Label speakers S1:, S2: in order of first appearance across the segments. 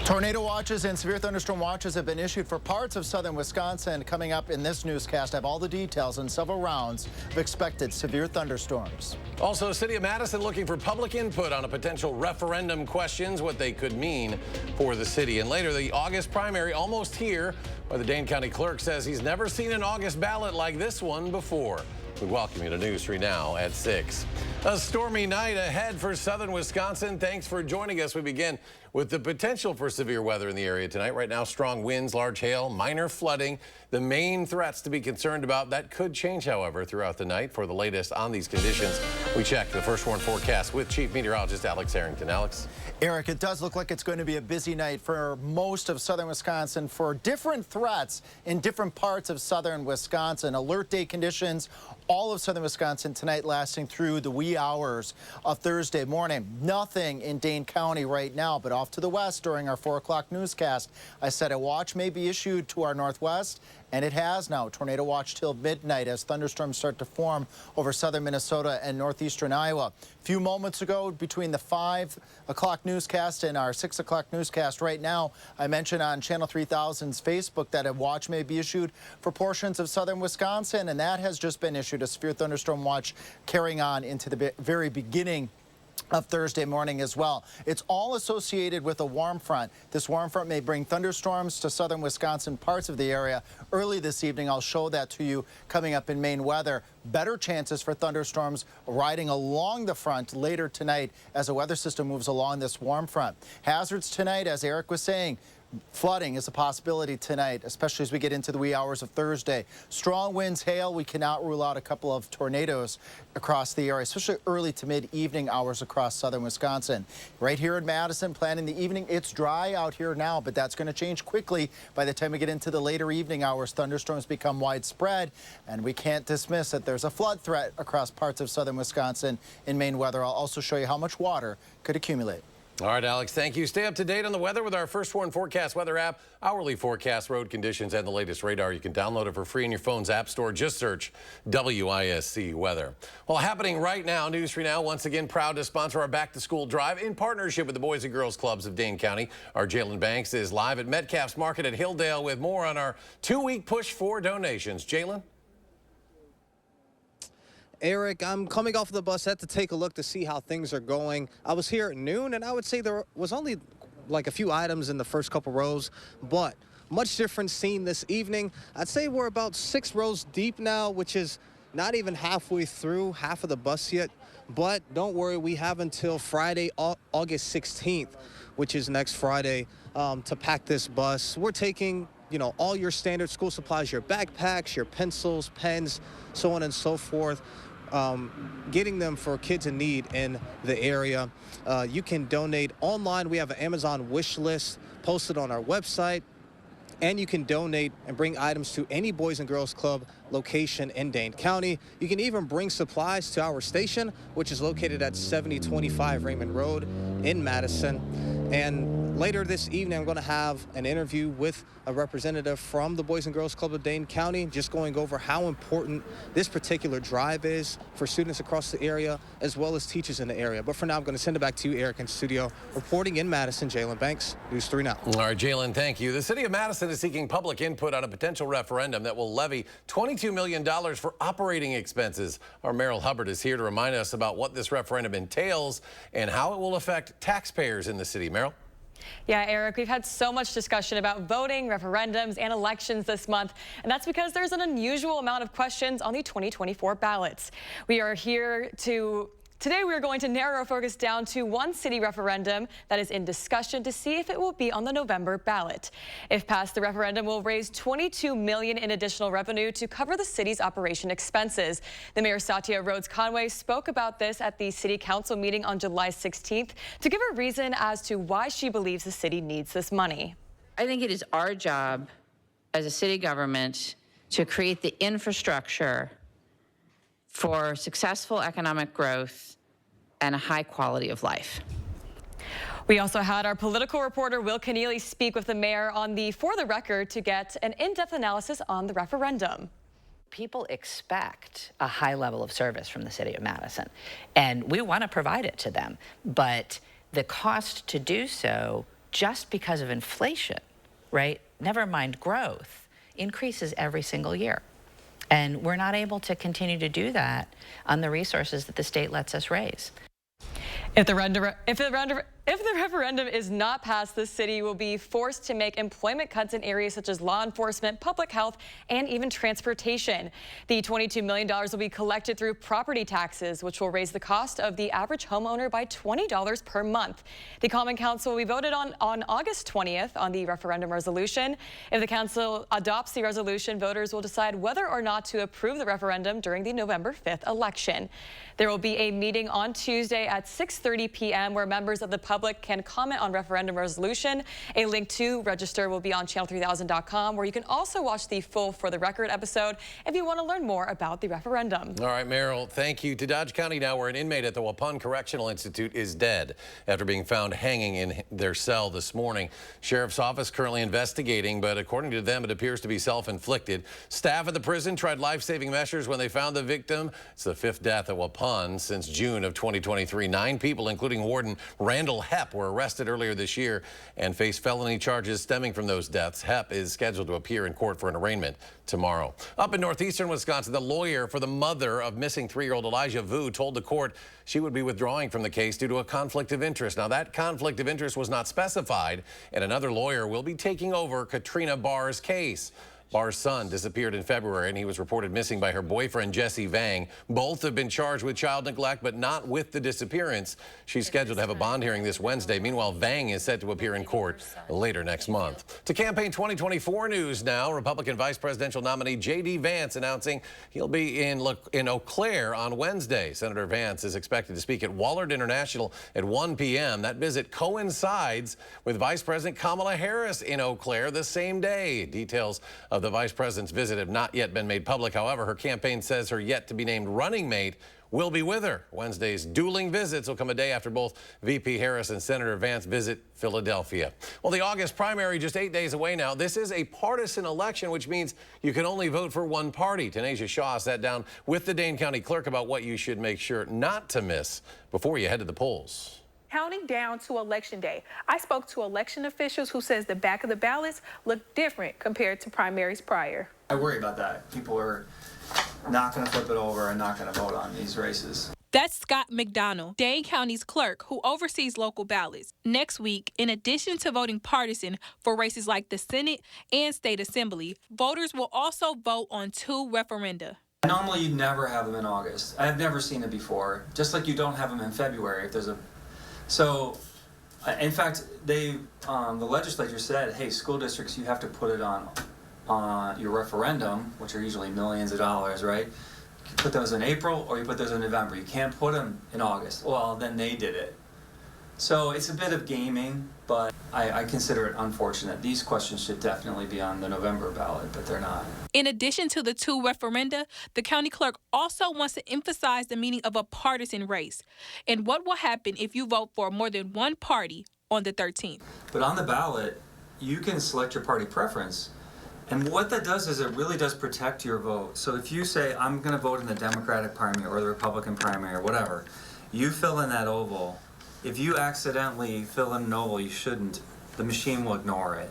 S1: Tornado watches and severe thunderstorm watches have been issued for parts of southern Wisconsin. Coming up in this newscast, I have all the details on several rounds of expected severe thunderstorms.
S2: Also, City of Madison looking for public input on a potential referendum questions, what they could mean for the city. And later, the August primary almost here, where the Dane County Clerk says he's never seen an August ballot like this one before. We welcome you to News 3 Now at 6. A stormy night ahead for southern Wisconsin. Thanks for joining us. We begin with the potential for severe weather in the area tonight. Right now, strong winds, large hail, minor flooding. The main threats to be concerned about. That could change, however, throughout the night. For the latest on these conditions, we check the first warn forecast with Chief Meteorologist Alex Harrington. Alex?
S1: Eric, it does look like it's going to be a busy night for most of southern Wisconsin for different threats in different parts of southern Wisconsin. Alert day conditions all of southern Wisconsin tonight, lasting through the wee hours of Thursday morning. Nothing in Dane County right now, but off to the west during our 4 o'clock newscast, I said a watch may be issued to our northwest, and it has now. Tornado watch till midnight as thunderstorms start to form over southern Minnesota and northeastern Iowa. A few moments ago, between the 5 o'clock newscast and our 6 o'clock newscast right now, I mentioned on Channel 3000's Facebook that a watch may be issued for portions of southern Wisconsin, and that has just been issued, a severe thunderstorm watch carrying on into the very beginning of Thursday morning as well. It's all associated with a warm front. This warm front may bring thunderstorms to southern Wisconsin, parts of the area early this evening. I'll show that to you coming up in Maine weather. Better chances for thunderstorms riding along the front later tonight as a weather system moves along this warm front. Hazards tonight, as Eric was saying, flooding is a possibility tonight, especially as we get into the wee hours of Thursday. Strong winds, hail. We cannot rule out a couple of tornadoes across the area, especially early to mid-evening hours across southern Wisconsin. Right here in Madison, planning the evening. It's dry out here now, but that's going to change quickly by the time we get into the later evening hours. Thunderstorms become widespread, and we can't dismiss that there's a flood threat across parts of southern Wisconsin in Maine weather. I'll also show you how much water could accumulate.
S2: All right, Alex, thank you. Stay up to date on the weather with our First Warn Forecast weather app, hourly forecast, road conditions, and the latest radar. You can download it for free in your phone's app store. Just search WISC weather. Well, happening right now, News 3 Now, once again, proud to sponsor our back-to-school drive in partnership with the Boys and Girls Clubs of Dane County. Our Jalen Banks is live at Metcalf's Market at Hilldale with more on our 2-week push for donations. Jalen?
S3: Eric, I'm coming off the bus. I had to take a look to see how things are going. I was here at noon, and I would say there was only like a few items in the first couple rows, but much different scene this evening. I'd say we're about 6 rows deep now, which is not even halfway through half of the bus yet. But don't worry, we have until Friday, August 16th, which is next Friday, to pack this bus. We're taking, you know, all your standard school supplies, your backpacks, your pencils, pens, so on and so forth. Getting them for kids in need in the area. You can donate online. We have an Amazon wish list posted on our website, and you can donate and bring items to any Boys and Girls Club location in Dane County. You can even bring supplies to our station, which is located at 7025 Raymond Road in Madison. And later this evening, I'm going to have an interview with a representative from the Boys and Girls Club of Dane County, just going over how important this particular drive is for students across the area, as well as teachers in the area. But for now, I'm going to send it back to you, Eric, in studio. Reporting in Madison, Jalen Banks, News 3 Now.
S2: All right, Jalen, thank you. The City of Madison is seeking public input on a potential referendum that will levy $22 million for operating expenses. Our Merrill Hubbard is here to remind us about what this referendum entails and how it will affect taxpayers in the city. Merrill?
S4: Yeah, Eric, we've had so much discussion about voting, referendums, and elections this month, and that's because there's an unusual amount of questions on the 2024 ballots. We are here to Today, we are going to narrow our focus down to one city referendum that is in discussion to see if it will be on the November ballot. If passed, the referendum will raise $22 million in additional revenue to cover the city's operation expenses. The Mayor Satya Rhodes-Conway spoke about this at the City Council meeting on July 16th to give a reason as to why she believes the city needs this money.
S5: I think it is our job as a city government to create the infrastructure for successful economic growth and a high quality of life.
S4: We also had our political reporter Will Keneally speak with the mayor on the For the Record to get an in-depth analysis on the referendum.
S6: People expect a high level of service from the city of Madison, and we want to provide it to them, but the cost to do so just because of inflation, right? Never mind growth, increases every single year. And we're not able to continue to do that on the resources that the state lets us raise.
S4: If the referendum is not passed, the city will be forced to make employment cuts in areas such as law enforcement, public health, and even transportation. The $22 million will be collected through property taxes, which will raise the cost of the average homeowner by $20 per month. The Common Council will be voted on August 20th on the referendum resolution. If the council adopts the resolution, voters will decide whether or not to approve the referendum during the November 5th election. There will be a meeting on Tuesday at 6:30 p.m. where members of the public can comment on referendum resolution. A link to register will be on channel3000.com, where you can also watch the full For the Record episode if you want to learn more about the referendum.
S2: All right, Meryl, thank you. To Dodge County now, where an inmate at the Waupun Correctional Institute is dead after being found hanging in their cell this morning. Sheriff's office currently investigating, but according to them, it appears to be self-inflicted. Staff at the prison tried life-saving measures when they found the victim. It's the 5th death at Waupun since June of 2023. 9 people, including Warden Randall Hepp, were arrested earlier this year and face felony charges stemming from those deaths. Hepp is scheduled to appear in court for an arraignment tomorrow. Up in northeastern Wisconsin, the lawyer for the mother of missing 3-year-old Elijah Vu told the court she would be withdrawing from the case due to a conflict of interest. Now, that conflict of interest was not specified, and another lawyer will be taking over Katrina Barr's case. Barr's son disappeared in February, and he was reported missing by her boyfriend, Jesse Vang. Both have been charged with child neglect, but not with the disappearance. She's scheduled to have a bond hearing this Wednesday. Meanwhile, Vang is set to appear in court later next month. To campaign 2024 news now, Republican vice presidential nominee J.D. Vance announcing he'll be in Eau Claire on Wednesday. Senator Vance is expected to speak at Wallard International at 1 p.m. That visit coincides with Vice President Kamala Harris in Eau Claire the same day. Details of the vice president's visit have not yet been made public. However, her campaign says her yet-to-be-named running mate will be with her. Wednesday's dueling visits will come a day after both VP Harris and Senator Vance visit Philadelphia. Well, the August primary just 8 days away now. This is a partisan election, which means you can only vote for one party. Tanisha Shaw sat down with the Dane County clerk about what you should make sure not to miss before you head to the polls.
S7: Counting down to Election Day, I spoke to election officials who says the back of the ballots look different compared to primaries prior.
S8: I worry about that. People are not going to flip it over and not going to vote on these races.
S9: That's Scott McDonald, Dane County's clerk who oversees local ballots. Next week, in addition to voting partisan for races like the Senate and State Assembly, voters will also vote on 2 referenda.
S8: Normally, you'd never have them in August. I've never seen it before. Just like you don't have them in February if there's a... So, in fact, the legislature said, hey, school districts, you have to put it on your referendum, which are usually millions of dollars, right? You put those in April or you put those in November. You can't put them in August. Well, then they did it. So it's a bit of gaming, but I consider it unfortunate. These questions should definitely be on the November ballot, but they're not.
S9: In addition to the 2 referenda, the county clerk also wants to emphasize the meaning of a partisan race and what will happen if you vote for more than one party on the 13th.
S8: But on the ballot, you can select your party preference. And what that does is it really does protect your vote. So if you say, I'm going to vote in the Democratic primary or the Republican primary or whatever, you fill in that oval. If you accidentally fill in an oval you shouldn't, the machine will ignore it.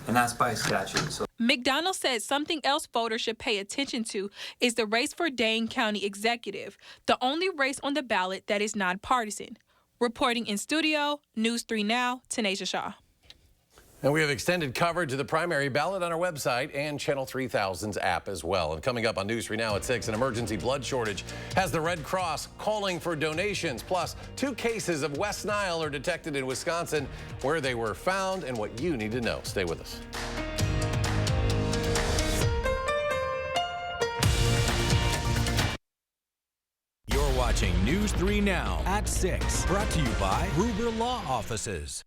S8: And that's by statute. So
S9: McDonald said something else voters should pay attention to is the race for Dane County Executive, the only race on the ballot that is nonpartisan. Reporting in studio, News 3 Now, Tanisha Shaw.
S2: And we have extended coverage of the primary ballot on our website and Channel 3000's app as well. And coming up on News 3 Now at 6, an emergency blood shortage has the Red Cross calling for donations. Plus, 2 cases of West Nile are detected in Wisconsin, where they were found and what you need to know. Stay with us.
S10: You're watching News 3 Now at 6, brought to you by Gruber Law Offices.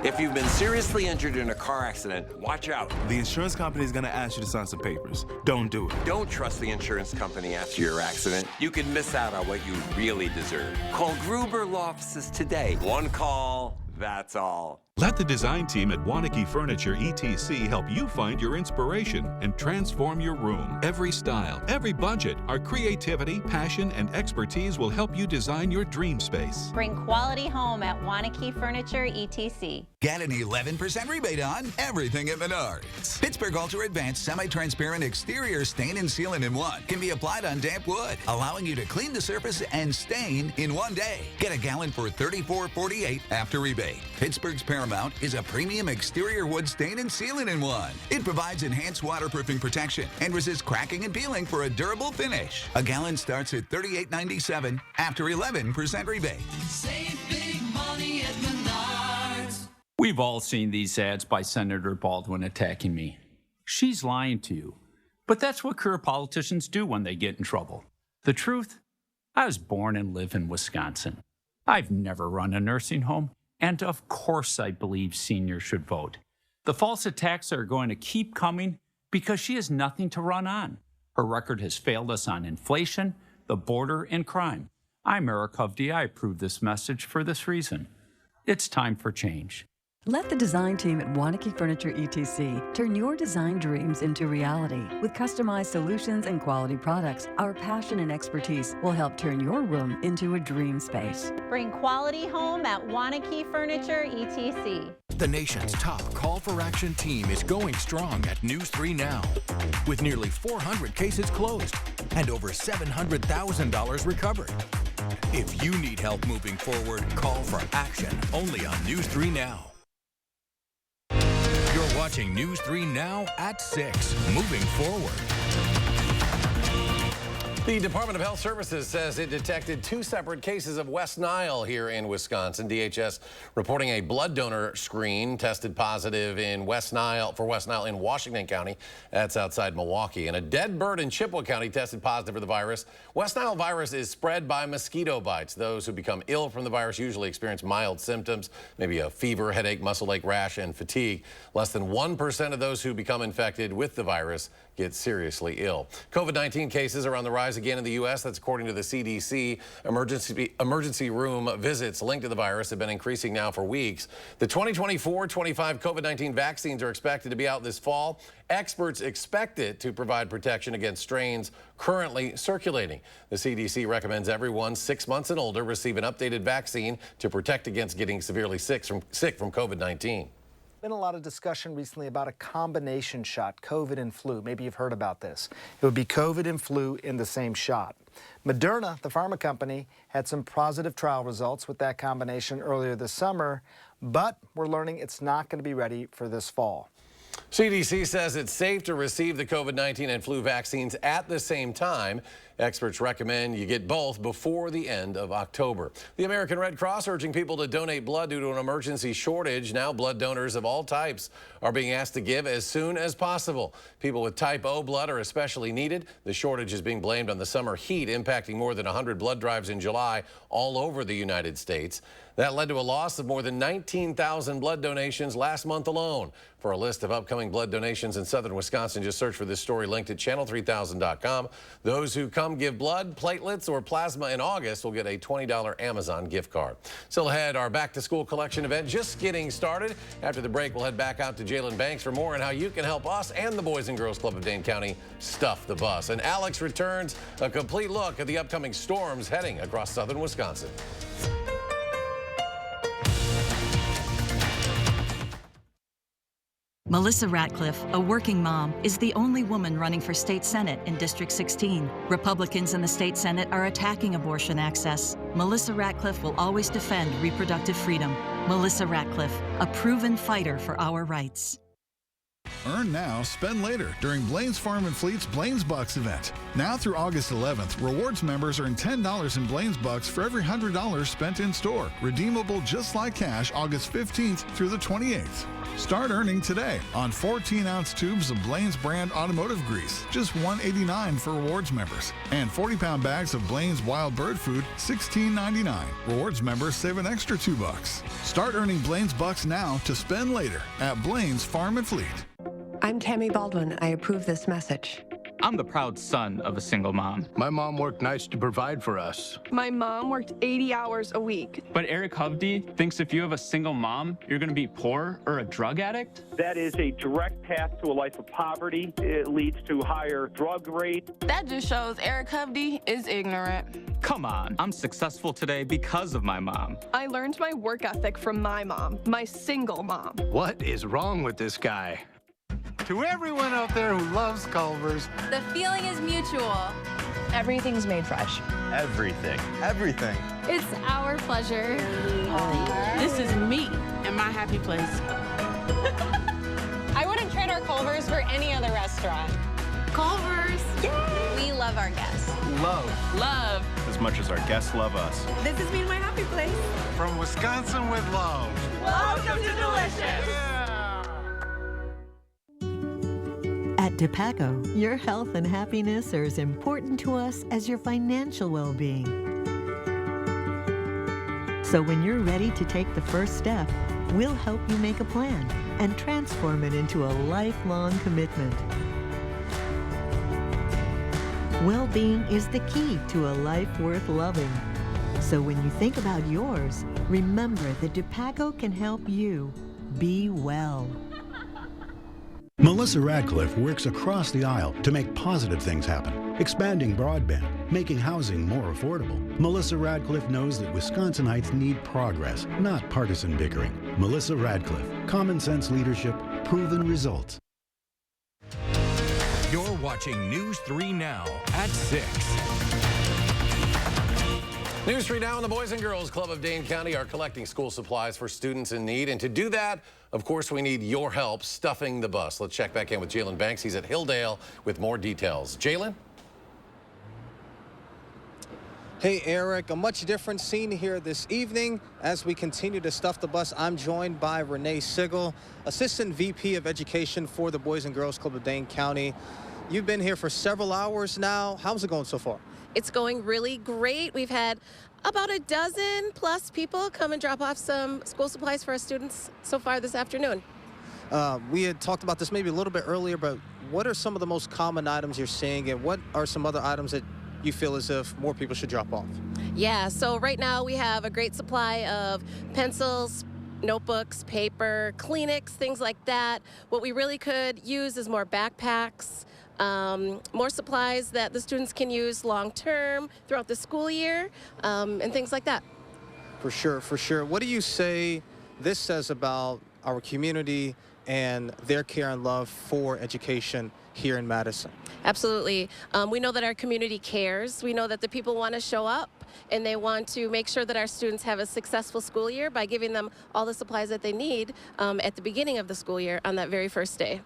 S11: If you've been seriously injured in a car accident, watch out.
S12: The insurance company is going to ask you to sign some papers. Don't do it.
S11: Don't trust the insurance company after your accident. You can miss out on what you really deserve. Call Gruber Law Offices today. One call, that's all.
S12: Let the design team at Wanakee Furniture ETC help you find your inspiration and transform your room. Every style, every budget, our creativity, passion, and expertise will help you design your dream space.
S13: Bring quality home at Wanakee Furniture ETC.
S14: Get an 11% rebate on everything at Menards. Pittsburgh Ultra Advanced Semi-Transparent Exterior Stain and Sealant in 1 can be applied on damp wood, allowing you to clean the surface and stain in 1 day. Get a gallon for $34.48 after rebate. Pittsburgh's Paramount is a premium exterior wood stain and sealant in 1. It provides enhanced waterproofing protection and resists cracking and peeling for a durable finish. A gallon starts at $38.97 after 11% rebate.
S15: Save big money at Menards. We've all seen these ads by Senator Baldwin attacking me. She's lying to you. But that's what career politicians do when they get in trouble. The truth? I was born and live in Wisconsin. I've never run a nursing home. And of course I believe seniors should vote. The false attacks are going to keep coming because she has nothing to run on. Her record has failed us on inflation, the border, and crime. I'm Eric Hovde. I approve this message for this reason. It's time for change.
S16: Let the design team at Wanakee Furniture ETC turn your design dreams into reality. With customized solutions and quality products, our passion and expertise will help turn your room into a dream space.
S13: Bring quality home at Wanakee Furniture ETC.
S10: The nation's top call for action team is going strong at News 3 Now. With nearly 400 cases closed and over $700,000 recovered. If you need help moving forward, call for action only on News 3 Now. You're watching News 3 Now at 6. Moving forward.
S2: The Department of Health Services says it detected 2 separate cases of West Nile here in Wisconsin. DHS reporting a blood donor screen tested positive in West Nile in Washington County. That's outside Milwaukee. And a dead bird in Chippewa County tested positive for the virus. West Nile virus is spread by mosquito bites. Those who become ill from the virus usually experience mild symptoms, maybe a fever, headache, muscle ache, rash, and fatigue. Less than 1% of those who become infected with the virus get seriously ill. COVID-19 cases are on the rise again in the U.S. That's according to the CDC. Emergency room visits linked to the virus have been increasing now for weeks. The 2024-25 COVID-19 vaccines are expected to be out this fall. Experts expect it to provide protection against strains currently circulating. The CDC recommends everyone 6 months and older receive an updated vaccine to protect against getting severely sick from COVID-19.
S17: Been a lot of discussion recently about a combination shot, COVID and flu. Maybe you've heard about this. It would be COVID and flu in the same shot. Moderna, the pharma company, had some positive trial results with that combination earlier this summer, but we're learning it's not going to be ready for this fall.
S2: CDC says it's safe to receive the COVID-19 and flu vaccines at the same time. Experts recommend you get both before the end of October. The American Red Cross urging people to donate blood due to an emergency shortage. Now blood donors of all types are being asked to give as soon as possible. People with type O blood are especially needed. The shortage is being blamed on the summer heat, impacting more than 100 blood drives in July all over the United States. That led to a loss of more than 19,000 blood donations last month alone. For a list of upcoming blood donations in southern Wisconsin, just search for this story linked at channel3000.com. Those who come give blood, platelets, or plasma in August will get a $20 Amazon gift card. Still ahead, our back-to-school collection event just getting started. After the break, we'll head back out to Jalen Banks for more on how you can help us and the Boys and Girls Club of Dane County stuff the bus. And Alex returns a complete look at the upcoming storms heading across southern Wisconsin.
S18: Melissa Ratcliffe, a working mom, is the only woman running for state senate in District 16. Republicans in the state senate are attacking abortion access. Melissa Ratcliffe will always defend reproductive freedom. Melissa Ratcliffe, a proven fighter for our rights.
S19: Earn now, spend later during Blaine's Farm and Fleet's Blaine's Bucks event. Now through August 11th, rewards members earn $10 in Blaine's Bucks for every $100 spent in store. Redeemable just like cash August 15th through the 28th. Start earning today on 14-ounce tubes of Blaine's brand automotive grease, just $1.89 for rewards members. And 40-pound bags of Blaine's wild bird food, $16.99. Rewards members save an extra $2. Start earning Blaine's Bucks now to spend later at Blaine's Farm and Fleet.
S20: I'm Tammy Baldwin. I approve this message. I'm the proud son of a single mom.
S21: My mom worked nights to provide for us.
S22: My mom worked 80 hours a week.
S20: But Eric Hovde thinks if you have a single mom, you're going to be poor or a drug addict?
S23: That is a direct path to a life of poverty. It leads to higher drug rates.
S22: That just shows Eric Hovde is ignorant.
S20: Come on, I'm successful today because of my mom.
S22: I learned my work ethic from my mom, my single mom.
S21: What is wrong with this guy? To everyone out there who loves Culver's,
S24: the feeling is mutual.
S25: Everything's made fresh.
S21: Everything. Everything.
S24: It's our pleasure.
S25: This is me and my happy place.
S26: I wouldn't trade our Culver's for any other restaurant.
S24: Culver's. Yay! We love our guests.
S21: Love. As much as our guests love us.
S24: This has been my happy place.
S21: From Wisconsin with love.
S24: Welcome to Delicious.
S27: At DePaco, your health and happiness are as important to us as your financial well-being. So when you're ready to take the first step, we'll help you make a plan and transform it into a lifelong commitment. Well-being is the key to a life worth loving. So when you think about yours, remember that DePaco can help you be well.
S28: Melissa Radcliffe works across the aisle to make positive things happen, expanding broadband, making housing more affordable. Melissa Radcliffe knows that Wisconsinites need progress, not partisan bickering. Melissa Radcliffe, common sense leadership, proven results.
S10: You're watching News 3 Now at 6.
S2: News 3 Now and the Boys and Girls Club of Dane County are collecting school supplies for students in need. And to do that, of course, we need your help stuffing the bus. Let's check back in with Jalen Banks. He's at Hilldale with more details. Jalen?
S3: Hey, Eric, a much different scene here this evening. As we continue to stuff the bus, I'm joined by Renee Sigel, Assistant VP of Education for the Boys and Girls Club of Dane County. You've been here for several hours now. How's it going so far?
S29: It's going really great. We've had about a dozen plus people come and drop off some school supplies for our students so far this afternoon.
S3: We had talked about this maybe a little bit earlier, but what are some of the most common items you're seeing, and what are some other items that you feel as if more people should drop off?
S29: Yeah, so right now we have a great supply of pencils, notebooks, paper, Kleenex, things like that. What we really could use is more backpacks, more supplies that the students can use long-term throughout the school year, and things like that.
S3: For sure, for sure. What do you say this says about our community and their care and love for education here in Madison?
S29: Absolutely. We know that our community cares. We know that the people want to show up, and they want to make sure that our students have a successful school year by giving them all the supplies that they need at the beginning of the school year on that very first day.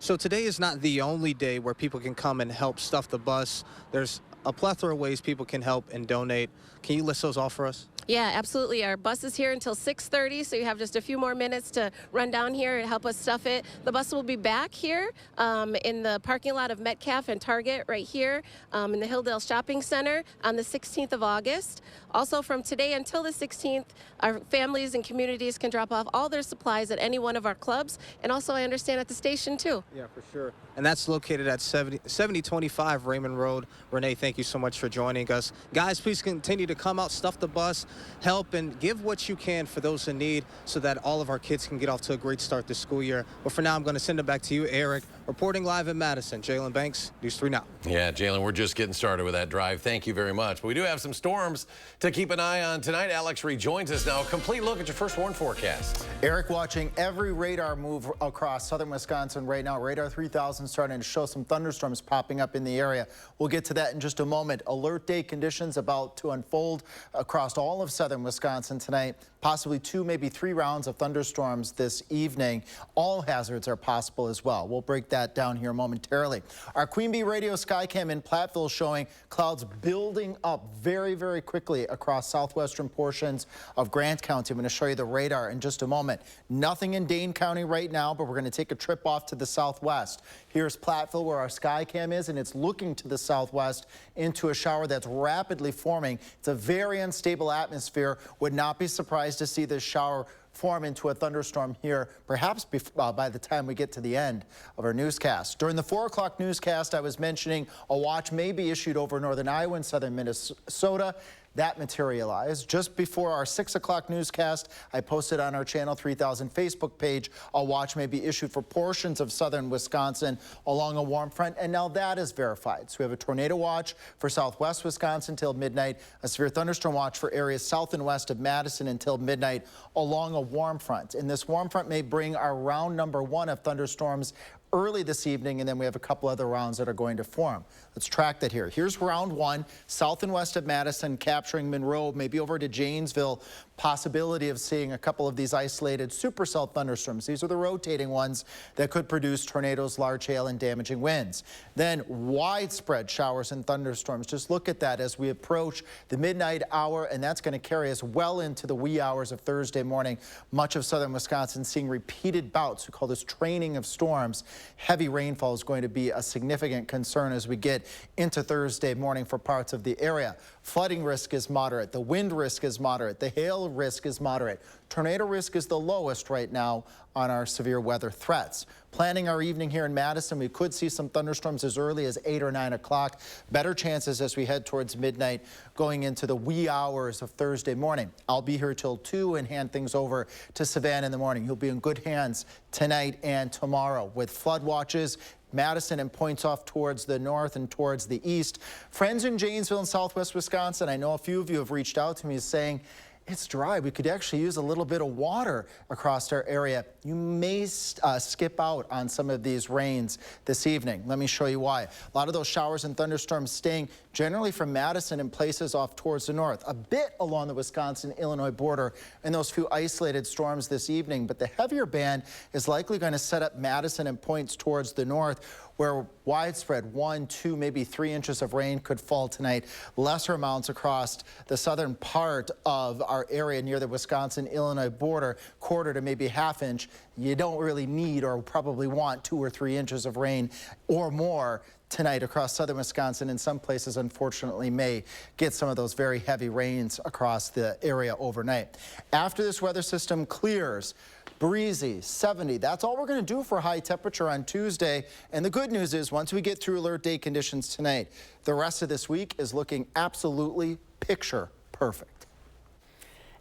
S3: So today is not the only day where people can come and help stuff the bus. There's a plethora of ways people can help and donate. Can you list those off for us?
S29: Yeah, absolutely. Our bus is here until 6:30, so you have just a few more minutes to run down here and help us stuff it. The bus will be back here in the parking lot of Metcalf and Target right here in the Hilldale Shopping Center on the 16th of August. Also, from today until the 16th, our families and communities can drop off all their supplies at any one of our clubs, and also, I understand, at the station, too.
S3: Yeah, for sure. And that's located at 7025 Raymond Road. Renee, thank you so much for joining us. Guys, please continue to come out, stuff the bus, help, and give what you can for those in need so that all of our kids can get off to a great start this school year. But for now, I'm going to send it back to you, Eric. Reporting live in Madison, Jalen Banks, News 3 Now.
S2: Yeah, Jalen, we're just getting started with that drive. Thank you very much. But we do have some storms to keep an eye on tonight. Alex rejoins us now. A complete look at your first warn forecast.
S1: Eric, watching every radar move across southern Wisconsin right now. Radar 3000 starting to show some thunderstorms popping up in the area. We'll get to that in just a moment. Alert day conditions about to unfold across all of southern Wisconsin tonight. Possibly 2, maybe 3 rounds of thunderstorms this evening. All hazards are possible as well. We'll break that down here momentarily. Our Queen Bee Radio Skycam in Platteville showing clouds building up very, very quickly across southwestern portions of Grant County. I'm going to show you the radar in just a moment. Nothing in Dane County right now, but we're going to take a trip off to the southwest. Here's Platteville where our Skycam is, and it's looking to the southwest into a shower that's rapidly forming. It's a very unstable atmosphere. Would not be surprised to see this shower form into a thunderstorm here, perhaps by the time we get to the end of our newscast. During the 4 o'clock newscast, I was mentioning a watch may be issued over northern Iowa and southern Minnesota. That materialized. Just before our 6 o'clock newscast, I posted on our Channel 3000 Facebook page, a watch may be issued for portions of southern Wisconsin along a warm front, and now that is verified. So we have a tornado watch for southwest Wisconsin till midnight, a severe thunderstorm watch for areas south and west of Madison until midnight along a warm front. And this warm front may bring our round number 1 of thunderstorms early this evening, and then we have a couple other rounds that are going to form. Let's track that here. Here's round 1, south and west of Madison, capturing Monroe, maybe over to Janesville. Possibility of seeing a couple of these isolated supercell thunderstorms. These are the rotating ones that could produce tornadoes, large hail, and damaging winds. Then widespread showers and thunderstorms. Just look at that as we approach the midnight hour, and that's going to carry us well into the wee hours of Thursday morning. Much of southern Wisconsin seeing repeated bouts. We call this training of storms. Heavy rainfall is going to be a significant concern as we get into Thursday morning for parts of the area. Flooding risk is moderate. The wind risk is moderate. The hail risk is moderate. Tornado risk is the lowest right now on our severe weather threats. Planning our evening here in Madison, we could see some thunderstorms as early as 8 or 9 o'clock. Better chances as we head towards midnight going into the wee hours of Thursday morning. I'll be here till 2 and hand things over to Savannah in the morning. You'll be in good hands tonight and tomorrow with flood watches. Madison and points off towards the north and towards the east. Friends in Janesville and southwest Wisconsin, I know a few of you have reached out to me saying, it's dry. We could actually use a little bit of water across our area. You may skip out on some of these rains this evening. Let me show you why. A lot of those showers and thunderstorms staying generally from Madison and places off towards the north, a bit along the Wisconsin-Illinois border, and those few isolated storms this evening. But the heavier band is likely going to set up Madison and points towards the north, where widespread 1, 2, maybe 3 inches of rain could fall tonight. Lesser amounts across the southern part of our area near the Wisconsin-Illinois border, 1/4 to maybe 1/2 inch. You don't really need or probably want 2 or 3 inches of rain or more tonight across southern Wisconsin, and some places unfortunately may get some of those very heavy rains across the area overnight. After this weather system clears, breezy, 70. That's all we're going to do for high temperature on Tuesday. And the good news is once we get through alert day conditions tonight, the rest of this week is looking absolutely picture perfect.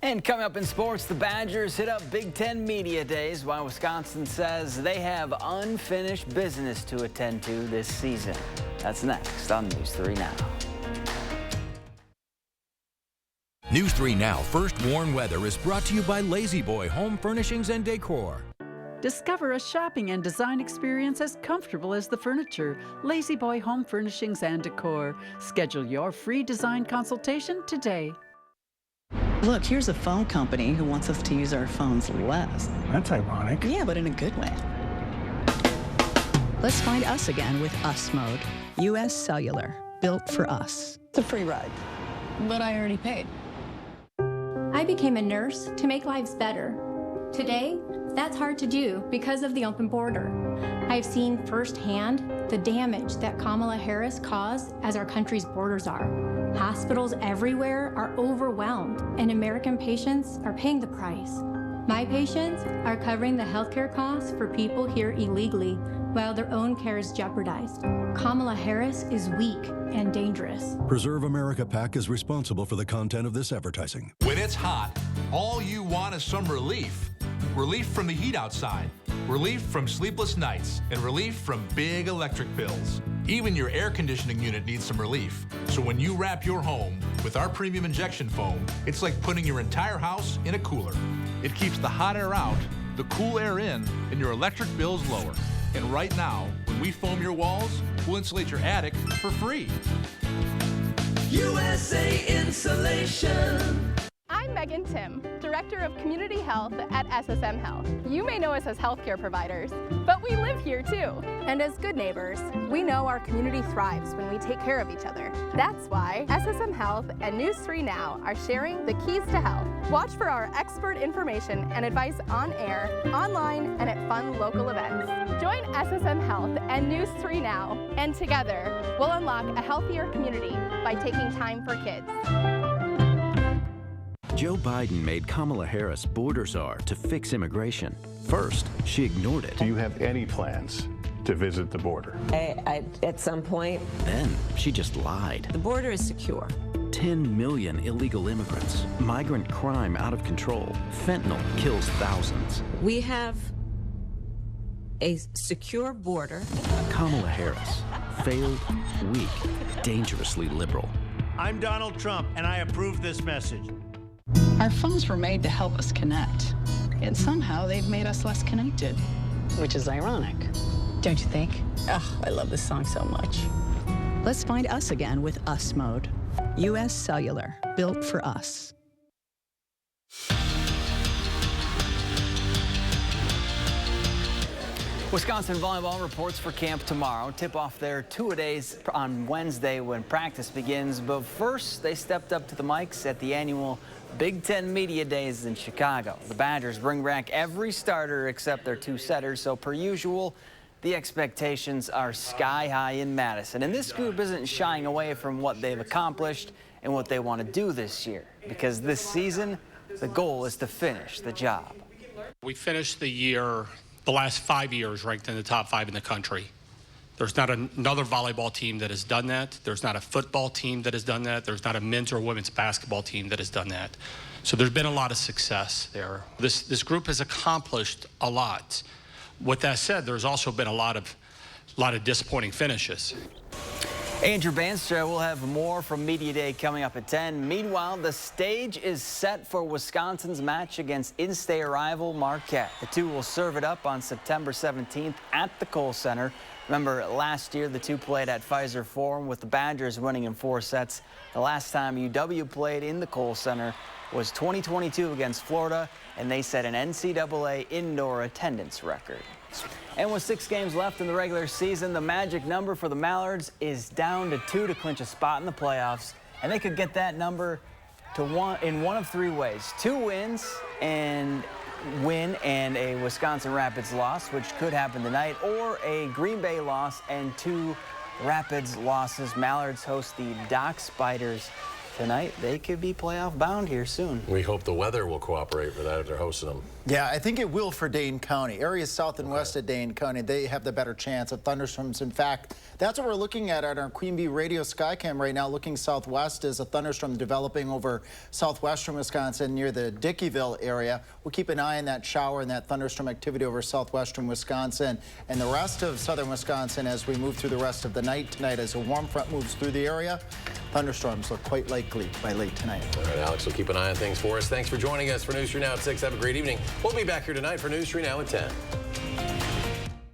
S4: And coming up in sports, the Badgers hit up Big Ten Media Days while Wisconsin says they have unfinished business to attend to this season. That's next on News 3 Now.
S10: News 3 Now First Warn Weather is brought to you by Lazy Boy Home Furnishings and Decor.
S5: Discover a shopping and design experience as comfortable as the furniture. Lazy Boy Home Furnishings and Decor. Schedule your free design consultation today.
S6: Look, here's a phone company who wants us to use our phones less.
S7: That's ironic.
S6: Yeah, but in a good way. Let's find us again with Us Mode. U.S. Cellular, built for us. It's a free ride.
S8: But I already paid.
S9: I became a nurse to make lives better. Today, that's hard to do because of the open border. I've seen firsthand the damage that Kamala Harris caused as our country's borders are. Hospitals everywhere are overwhelmed, and American patients are paying the price. My patients are covering the healthcare costs for people here illegally while their own care is jeopardized. Kamala Harris is weak and dangerous.
S11: Preserve America PAC is responsible for the content of this advertising.
S12: When it's hot, all you want is some relief. Relief from the heat outside, relief from sleepless nights, and relief from big electric bills. Even your air conditioning unit needs some relief. So when you wrap your home with our premium injection foam, it's like putting your entire house in a cooler. It keeps the hot air out, the cool air in, and your electric bills lower. And right now, when we foam your walls, we'll insulate your attic for free.
S14: USA Insulation.
S22: I'm Megan Tim, Director of Community Health at SSM Health. You may know us as healthcare providers, but we live here too. And as good neighbors, we know our community thrives when we take care of each other. That's why SSM Health and News 3 Now are sharing the keys to health. Watch for our expert information and advice on air, online, and at fun local events. Join SSM Health and News 3 Now, and together, we'll unlock a healthier community by taking time for kids.
S7: Joe Biden made Kamala Harris border czar to fix immigration. First, she ignored it.
S13: Do you have any plans to visit the border?
S15: At some point.
S7: Then she just lied.
S15: The border is secure.
S7: 10 million illegal immigrants, migrant crime out of control, fentanyl kills thousands.
S15: We have a secure border.
S7: Kamala Harris, failed, weak, dangerously liberal.
S16: I'm Donald Trump, and I approve this message.
S25: Our phones were made to help us connect, and somehow they've made us less connected.
S6: Which is ironic, don't you think?
S25: Oh, I love this song so much.
S6: Let's find us again with Us Mode. U.S. Cellular, built for us.
S4: Wisconsin volleyball reports for camp tomorrow. Tip-off there two-a-days on Wednesday when practice begins. But first, they stepped up to the mics at the annual Big Ten Media Days in Chicago. The Badgers bring back every starter except their two setters, so per usual, the expectations are sky high in Madison. And this group isn't shying away from what they've accomplished and what they want to do this year, because this season, the goal is to finish the job.
S17: We finished the year, the last 5 years, ranked in the top 5 in the country. There's not another volleyball team that has done that. There's not a football team that has done that. There's not a men's or women's basketball team that has done that. So there's been a lot of success there. This group has accomplished a lot. With that said, there's also been a lot of disappointing finishes.
S4: Andrew Banstra will have more from Media Day coming up at 10. Meanwhile, the stage is set for Wisconsin's match against in-state rival Marquette. The two will serve it up on September 17th at the Kohl Center. Remember, last year the two played at Pfizer Forum with the Badgers winning in 4 sets. The last time UW played in the Kohl Center was 2022 against Florida, and they set an NCAA indoor attendance record. And with 6 games left in the regular season, the magic number for the Mallards is down to 2 to clinch a spot in the playoffs, and they could get that number to 1 in one of 3 ways: 2 wins and a Wisconsin Rapids loss, which could happen tonight, or a Green Bay loss and 2 Rapids losses. Mallards host the Dock Spiders tonight. They could be playoff bound here soon.
S2: We hope the weather will cooperate for that if they're hosting them.
S1: Yeah, I think it will for Dane County. Areas south and west of Dane County, they have the better chance of thunderstorms. In fact, that's what we're looking at our Queen Bee radio Skycam right now. Looking southwest is a thunderstorm developing over southwestern Wisconsin near the Dickeyville area. We'll keep an eye on that shower and that thunderstorm activity over southwestern Wisconsin and the rest of southern Wisconsin as we move through the rest of the night tonight. As a warm front moves through the area, thunderstorms look quite likely by late tonight.
S2: All right, Alex will keep an eye on things for us. Thanks for joining us for News 3 Now at 6. Have a great evening. We'll be back here tonight for News 3 Now at 10.